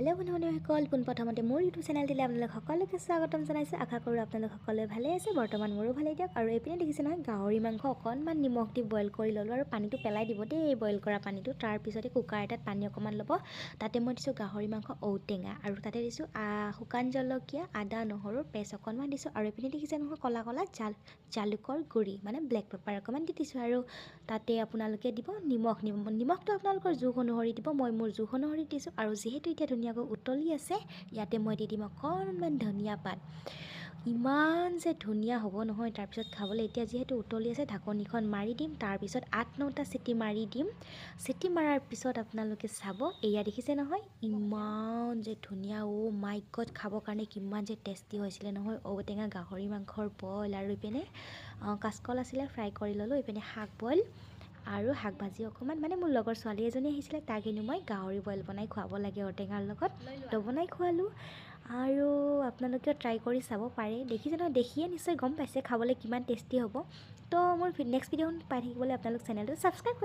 Hello' বন্ধুসকল, পোনপ্ৰথমতে মোৰ YouTube চেনেলটিলৈ আপোনালোক সকলোকে স্বাগতম জনাইছোঁ। আশা কৰোঁ আপোনালোক সকলোৱে ভালে আছে। বৰ্তমান মোৰো ভালেই দিয়ক। আৰু এইপিনে দেখিছে নহয়, গাহৰি মাংস অকণমান নিমখ দি বইল কৰি ল'লোঁ। আৰু পানীটো পেলাই দিব দেই, এই বইল কৰা পানীটো। তাৰপিছতে কুকাৰ এটাত পানী অকণমান ল'ব। তাতে মই দিছোঁ গাহৰি মাংস, ঔটেঙা, আৰু তাতে দিছোঁ শুকান জলকীয়া, আদা নহৰুৰ পেষ্ট অকণমান দিছোঁ। আৰু এইপিনে দেখিছে নহয়, ক'লা ক'লা জালুকৰ গুড়ি মানে ব্লেক পেপাৰ অকণমান দি দিছোঁ। আৰু তাতে আপোনালোকে দিব নিমখটো আপোনালোকৰ জোখ অনুসৰি দিব। মই মোৰ জোখ অনুসৰি দিছোঁ। আৰু যিহেতু এতিয়া ধুনীয়াকৈ উতলি আছে, ইয়াতে মই দি দিম অকণমান ধনিয়া পাত। ইমান যে ধুনীয়া হ'ব নহয় তাৰপিছত খাবলৈ। এতিয়া যিহেতু উতলি আছে, ঢাকনিখন মাৰি দিম। তাৰপিছত 8-9টা চিটি মাৰি দিম। চিটি মৰাৰ পিছত আপোনালোকে চাব, এয়া দেখিছে নহয়, ইমান যে ধুনীয়া। মাই গড, খাবৰ কাৰণে কিমান যে টেষ্টি হৈছিলে নহয় ঔটেঙা গাহৰি মাংসৰ বইল। আৰু ইপিনে কাচকল আছিলে, ফ্ৰাই কৰি ল'লোঁ। ইপিনে শাক বইল আৰু শাক ভাজি অকণমান, মানে মোৰ লগৰ ছোৱালী এজনী আহিছিলে, তাক কিন্তু মই গাহৰি বইল বনাই খুৱাব লাগে ঔটেঙাৰ লগত, তো বনাই খুৱালোঁ। আৰু আপোনালোকেও ট্ৰাই কৰি চাব পাৰে। দেখিছে নহয়, দেখিয়ে নিশ্চয় গম পাইছে খাবলৈ কিমান টেষ্টি হ'ব। তো মোৰ নেক্সট ভিডিঅ' পাই থাকিবলৈ আপোনালোক চেনেলটো ছাবস্ক্ৰাইব কৰি